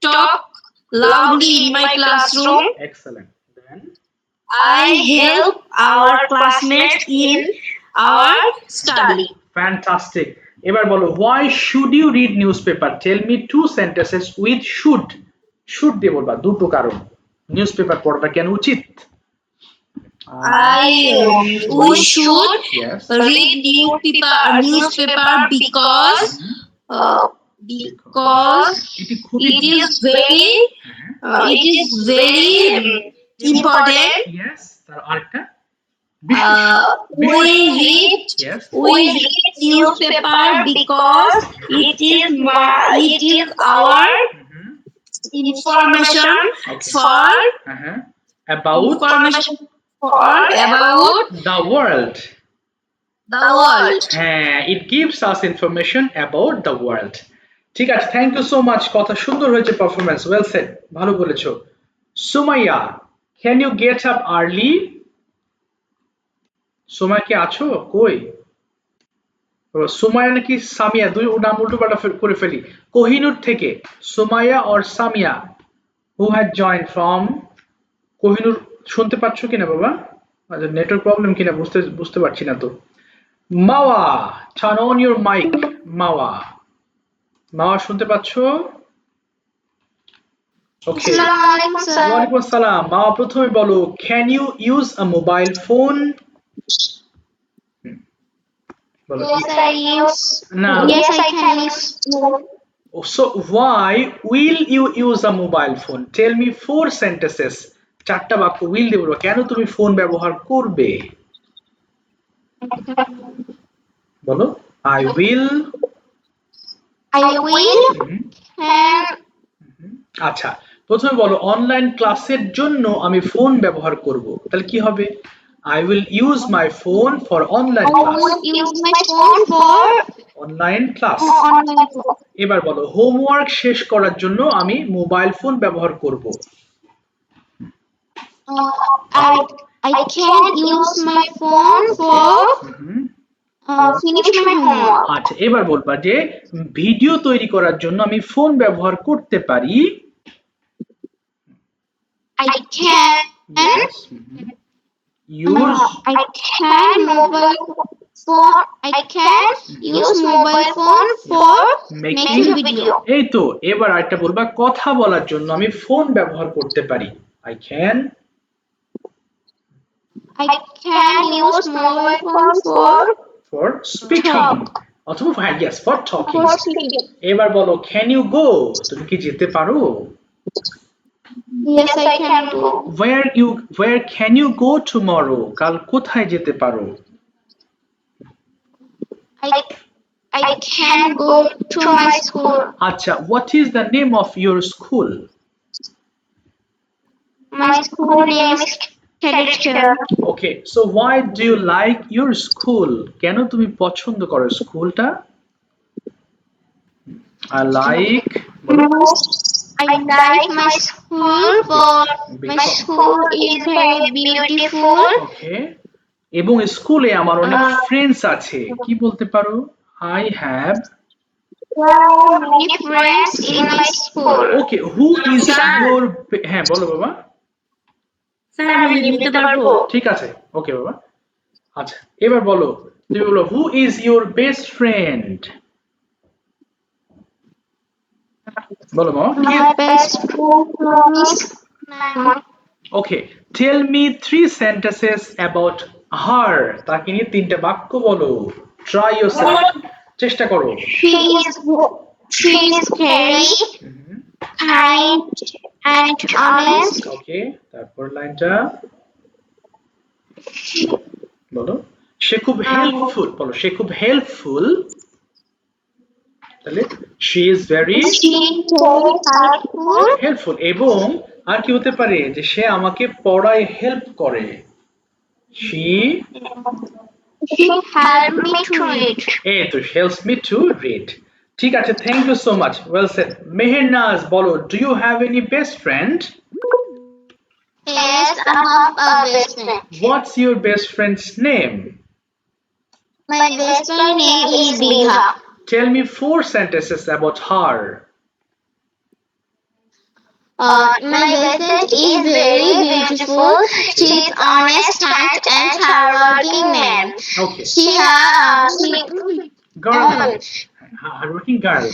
talk loudly in my classroom. Excellent. Then I help our classmates in our study. fantastic. এবার বলো why should you read newspaper? Tell me two sentences with should. Should দিয়ে বলবা দুটো কারণ newspaper পড়াটা কেন উচিত We should Yes. read newspaper because it is very important. Yes. তার আরেকটা We read Yes. newspaper because it is our information for About the world. the world. হ্যাঁ, it gives us information about the world. ঠিক আছে, thank you so much. কথা সুন্দর হয়েছে, performance well said, ভালো বলেছো। Sumaiya, can you get up early? Sumaiya কি আছো? কই? সুমাইয়া নাকি সামিয়া, দুই নাম উল্টো পাল্টা করে ফেলি। কোহিনুর থেকে Sumaiya or Samia, who had joined from Kohinoor. শুনতে পাচ্ছ কিনা বাবা? আচ্ছা, নেটওয়ার্ক প্রবলেম কিনা বুঝতে পারছি না তো। Mawa, turn on your mic. Mawa, Mawa শুনতে পাচ্ছ? ওকে, ওয়ালাইকুম আসসালাম। মাওয়া, প্রথমে বলো, can you use a mobile phone? বলো। Yes, I use. না। Yes, I can use. So why will you use a mobile phone? Tell me four sentences. চারটা বাক্য will দিয়ে বলবো, কেন তুমি ফোন ব্যবহার করবে? বলো। I will. আচ্ছা, প্রথমে বলো, অনলাইন ক্লাসের জন্য আমি ফোন ব্যবহার করব। তাহলে কি হবে? I will use my phone for online class. Use my phone for online class. online class. এবার বলো, হোমওয়ার্ক শেষ করার জন্য আমি মোবাইল ফোন ব্যবহার করব। I can use my phone for finish my homework. আচ্ছা এবার বলবা যে ভিডিও তৈরি করার জন্য আমি ফোন ব্যবহার করতে পারি I can use I can mobile phone. I can use mobile phone for making video. এই তো এবার আরেকটা বলবা কথা বলার জন্য আমি ফোন ব্যবহার করতে পারি I can I can use mobile phone for speaking অথবা হ্যাঁ yes for talking for speaking. এবার বলো ক্যান ইউ গো তুমি কি যেতে পারো Yes, I can go. where can you go tomorrow কাল কোথায় যেতে পারো I can go to my school. আচ্ছা what is the name of your school My school name is Tradition. okay so why do you like your school কেন তুমি পছন্দ করো স্কুলটা I like I like my school for my school is very beautiful. okay এবং স্কুলে আমার অনেক friends আছে কি বলতে পারো I have There are many friends in my school. okay who is your হ্যাঁ বলো বাবা স্যার আমি লিখতে পারবো ঠিক আছে ওকে বাবা আচ্ছা এবার বলো তুমি বলো who is your best friend বলো বাবা My best friend is Naima. Okay tell me three sentences about her তাকে নিয়ে তিনটা বাক্য বলো ট্রাই ইয়োরসেলফ চেষ্টা করো She is very kind and honest. ওকে তারপর লাইনটা বলো সে খুব হেল্পফুল বলো সে খুব হেল্পফুল তাহলে she is very She is very helpful. Helpful এবং আর কি হতে পারে যে সে আমাকে পড়ায় হেল্প করে she She helped me to read. এই তো হেল্পস মি টু রিড ঠিক আছে thank you so much well said Mehernaz বলো do you have any best friend Yes, I have a best friend. What's your best friend's name My best friend name is Biha. Tell me four sentences about her My best friend is very beautiful. She is honest, kind, and hardworking man. Okay She has girl hardworking girl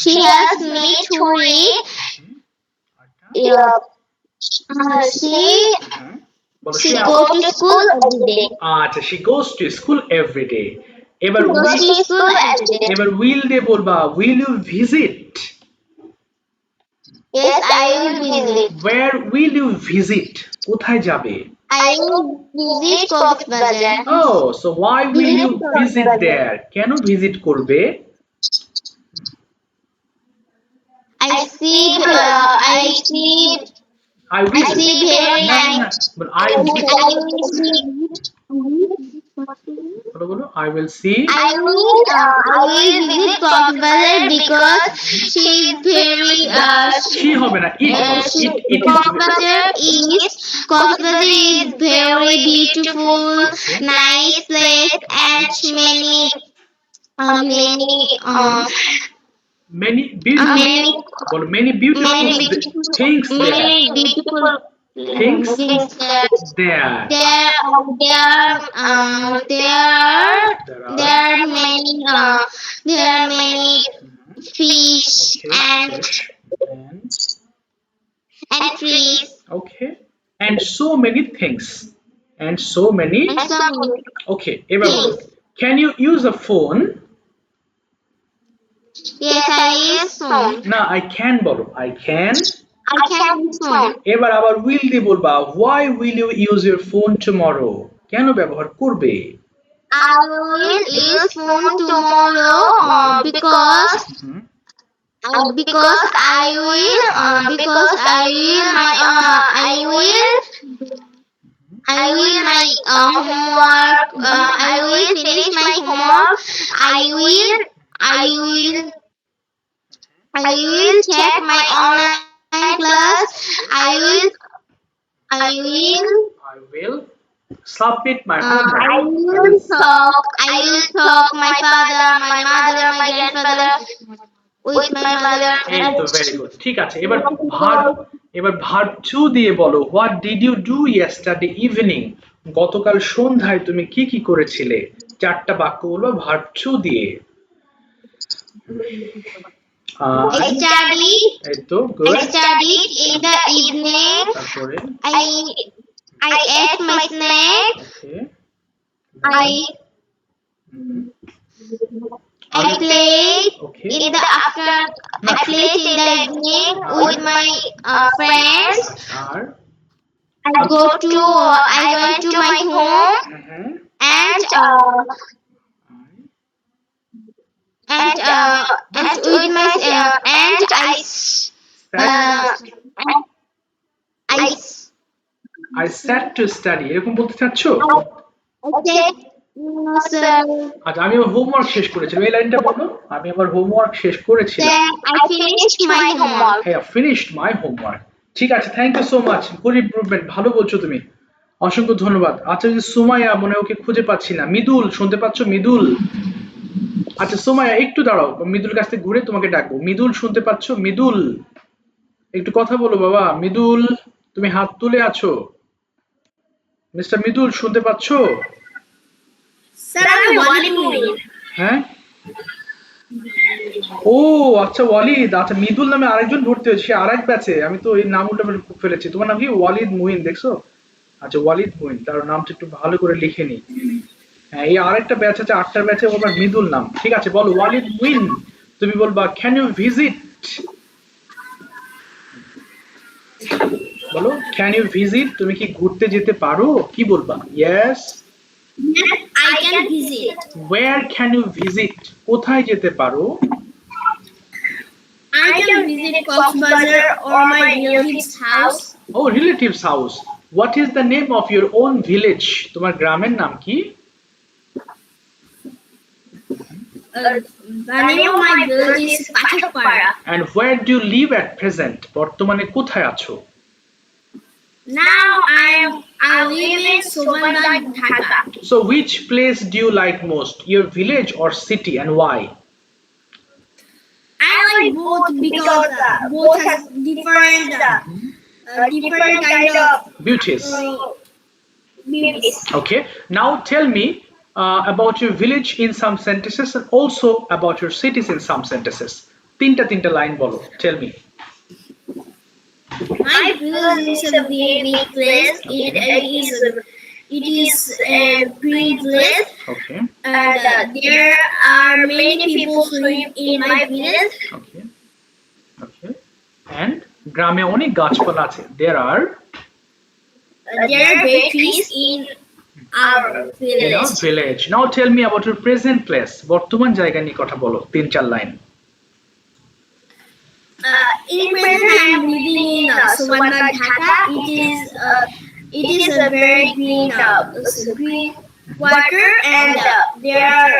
she helps me to read. বলো She goes to school every day. আচ্ছা she goes to school every day এবার Goes to school every day. এবার will দিয়ে বলবা will you visit Yes, I will visit. where will you visit কোথায় যাবে I will visit Coxbazar. oh so why will you visit there কেন visit করবে I see I will very না, nice. but I বলো I will see I will visit Coxbazar because she is very she হবে না it it Coxbazar is very beautiful, nice place and many beautiful well, many beautiful many things there many beautiful things things there. there There are many fish and and trees okay and so many things and so many and so many. okay এবার বলো can you use a phone Yes, I use phone. না I can বলো I can I can use phone. এবার আবার will দিয়ে বলবা why will you use your phone tomorrow কেন ব্যবহার করবে I will use phone tomorrow because I will homework. I will finish my homework. I will check my online in class, I will submit my I homework. I will talk my father, my mother, my grandfather with my mother. এই তো very good ঠিক আছে এবার verb two দিয়ে বলো what did you do yesterday evening গতকাল সন্ধ্যায় তুমি কি কি করেছিলে চারটা বাক্য বলবো ভার্ব টু দিয়ে I studied. এই তো good I studied in the evening. তারপরে I ate my snack. Okay I played okay in the after. I played in the evening with my friends. আর I went to my home and with my and I sat to study এরকম বলতে চাচ্ছ okay. No, sir. আচ্ছা আমি আমার homework শেষ করেছিলাম এই লাইনটা বলো আমি আমার হোমওয়ার্ক শেষ করেছিলাম Then I finished my homework. হ্যাঁ ফিনিশড মাই হোমওয়ার্ক ঠিক আছে thank you so much good improvement ভালো বলছো তুমি অসংখ্য ধন্যবাদ আচ্ছা যে সুমাইয়া মনে হয় ওকে খুঁজে পাচ্ছি না মিদুল শুনতে পাচ্ছো মিদুল আচ্ছা সুমাইয়া একটু দাঁড়াও মিদুল কাছ থেকে ঘুরে তোমাকে ডাকবো মিদুল শুনতে পাচ্ছো মিদুল একটু কথা বলো বাবা মিদুল তুমি হাত তুলে আছো মিস্টার মিদুল শুনতে পাচ্ছো Sir, Walid Muin. হ্যাঁ ও আচ্ছা ওয়ালিদ আচ্ছা মিদুল নামে আরেকজন ভর্তি হয়েছে সে আরেক ব্যাচে আমি তো এই নাম উল্টা ফেলেছি তোমার নাম কি ওয়ালিদ মুইন দেখছো আচ্ছা ওয়ালিদ মুইন তার নামটা একটু ভালো করে লিখে নি হ্যাঁ এই আরেকটা ব্যাচ আছে 8টার ব্যাচে ওর মিদুল নাম ঠিক আছে বলো ওয়ালিদ মুইন তুমি বলবা ক্যান ইউ ভিজিট বলো ক্যান ইউ ভিজিট তুমি কি ঘুরতে যেতে পারো কি বলবা yes I can visit. where can you visit কোথায় যেতে পারো I can visit Coxbazar or my relative's house. oh relatives house what is the name of your own village তোমার গ্রামের নাম কি The name of my village is Pathakpara. and where do you live at present বর্তমানে কোথায় আছো Now I live in Sobandar, Dhaka. so which place do you like most your village or city and why I like both because both has different kind of beauties beauties. okay now tell me about your village in some sentences and also about your cities in some sentences তিনটা line বলো tell me My village is a very big place. It is a green place, okay and there are many people who live in my village. okay okay and গ্রামে অনেক গাছপালা আছে there are There are great trees in our village. village now tell me about your present place বর্তমান জায়গা নিয়ে কথা বলো 3-4 line In present, I am living in Sobandar, Dhaka. It is a very green quarter, and there are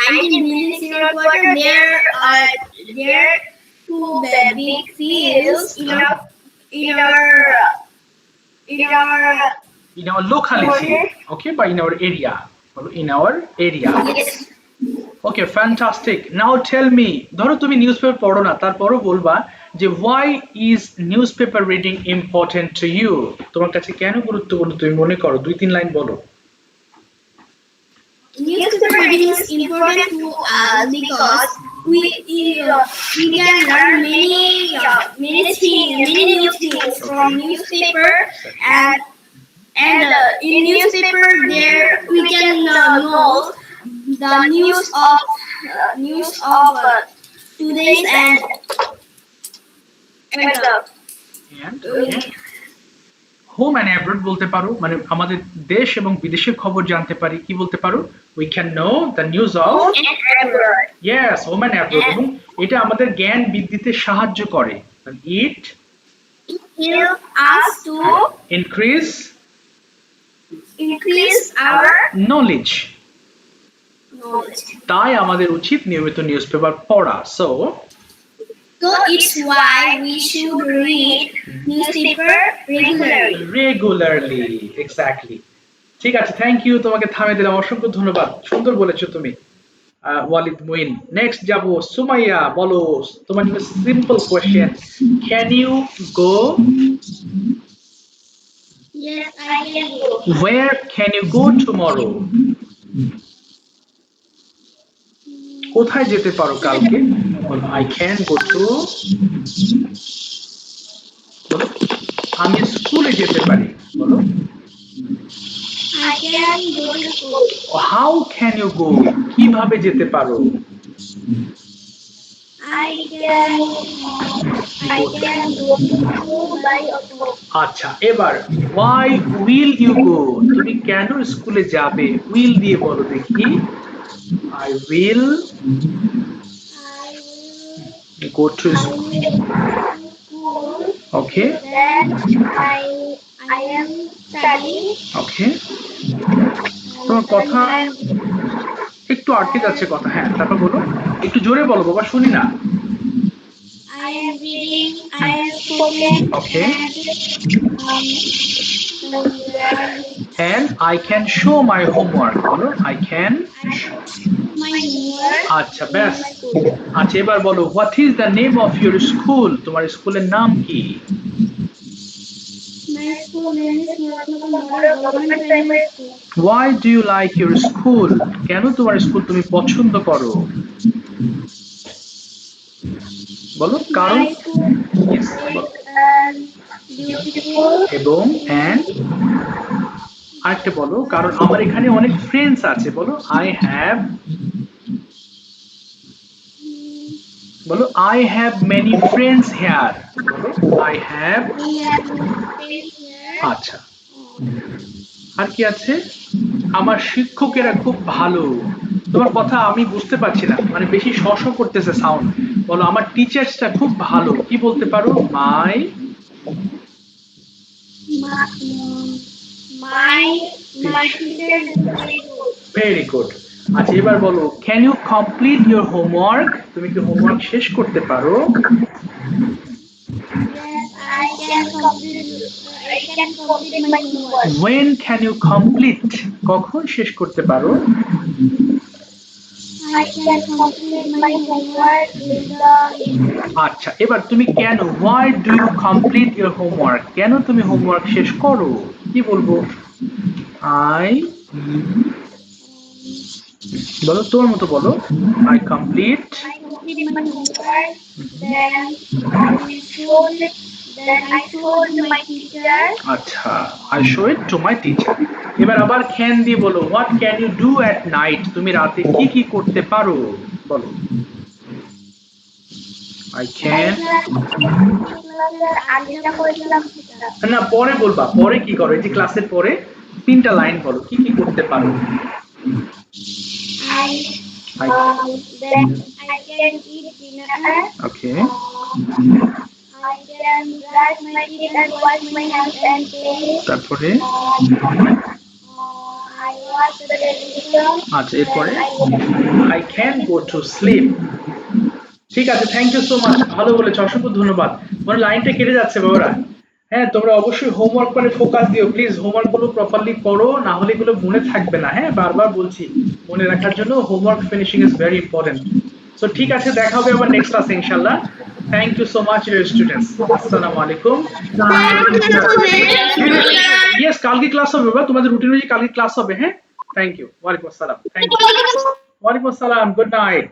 19 buildings in our quarter. There are two big fields in our locality okay but in our area yes. okay fantastic now tell me ধরো তুমি newspaper পড়ো না তারপরও বলবা যে why is newspaper reading important to you তোমার কাছে কেন গুরুত্বপূর্ণ তুমি মনে করো 2-3 লাইন বলো Newspaper reading is important to us because we can learn many new things from newspaper, and in newspaper there we can know the news of today's and home and abroad বলতে পারো মানে আমাদের দেশ এবং বিদেশের খবর জানতে পারি কি বলতে পারো we can know the news of yes home and abroad এবং এটা আমাদের জ্ঞান বৃদ্ধিতে সাহায্য করে ইট help us to increase our knowledge knowledge. তাই আমাদের উচিত নিয়মিত নিউজপেপার পড়া so So it's why we should read newspaper regularly. Regularly, exactly. ঠিক আছে, থ্যাংক ইউ, তোমাকে থামিয়ে দিলাম, অসংখ্য ধন্যবাদ, সুন্দর বলেছো তুমি ওয়ালিদ মুইন। নেক্সট যাব সুমাইয়া, বলো তোমার জন্য simple question, can you go, Yes, I can go. where can you go tomorrow, কোথায় যেতে পারো কালকে, বলো আই ক্যান গো টু, বলো আমি স্কুলে যেতে পারি, বলো I can go to school. How can you go, কিভাবে যেতে পারো, I can go to school by auto. আচ্ছা, এবার why will you go, তুমি কেন স্কুলে যাবে, will দিয়ে বলো দেখি, I will I go to will school, go to school. okay, Then I am studying. okay, তোমার কথা I am একটু আটকে যাচ্ছে কথা, হ্যাঁ তারপর বলো, একটু জোরে বলো বাবা, শুনি না, reading. I am spoken. okay, And and I can show my homework, বলো I can, my homework. আচ্ছা ব্যাস, আচ্ছা এবার বলো what is the name of your school, তোমার স্কুলের নাম কি, My school name is Model Government Primary School. why do you like your school, কেন তোমার স্কুল তুমি পছন্দ করো, বলো কারণ, My school Yes, is বলো। beautiful. এবং and আরেকটা বলো, কারণ আমার এখানে অনেক ফ্রেন্ডস আছে, বলো আই হ্যাভ, বলো I have many friends here, বলো I have, We have space here. আচ্ছা আর কি আছে, আমার শিক্ষকেরা খুব ভালো, তোমার কথা আমি বুঝতে পারছি না, মানে বেশি শশ করতেছে সাউন্ড, বলো আমার টিচার্সটা খুব ভালো, কি বলতে পারো, my, My teacher is very good. Very good. আচ্ছা এবার বলো can you complete your homework, তুমি কি হোমওয়ার্ক শেষ করতে পারো, Yes, I can complete my homework. when can you complete, কখন শেষ করতে পারো, I can complete my homework in the evening. আচ্ছা এবার তুমি কেন, why do you complete your homework, কেন তুমি হোমওয়ার্ক শেষ করো, কি বলবো, আই, বলো তোমার মতো বলো, I complete, I complete my homework. Then I showed my teacher. আচ্ছা I show it to my teacher. এবার আবার ক্যান দিয়ে বলো, what can you do at night, তুমি রাতে কি কি করতে পারো, বলো আই ক্যান, না পরে বলবা, পরে কি করো, এই যে ক্লাসের পরে 3টা লাইন বলো কি কি করতে পারো, Then I can eat dinner. Okay, I can brush my teeth and wash my hands and face. তারপরে I watch the television. আচ্ছা এরপরে I can go to slip. ঠিক আছে, থ্যাংক ইউ সো মাচ, ভালো বলেছো, অসংখ্য ধন্যবাদ। মানে লাইনটা কেটে যাচ্ছে বাবারা, হ্যাঁ তোমরা অবশ্যই হোমওয়ার্ক করে ফোকাস দিও প্লিজ, হোমওয়ার্ক গুলো প্রপারলি করো, না হলে এগুলো মনে থাকবে না, হ্যাঁ বারবার বলছি মনে রাখার জন্য homework finishing is very important. So ঠিক আছে, দেখা হবে আবার নেক্সট ক্লাসে ইনশাআল্লাহ। Thank you so much dear students, আসসালামু আলাইকুম। ইয়েস কালকে ক্লাস হবে বাবা, তোমাদের রুটিন অনুযায়ী কালকে ক্লাস হবে, হ্যাঁ থ্যাংক ইউ, ওয়ালাইকুম আসসালাম, থ্যাংক ইউ, ওয়ালাইকুম আসসালাম, গুড নাইট।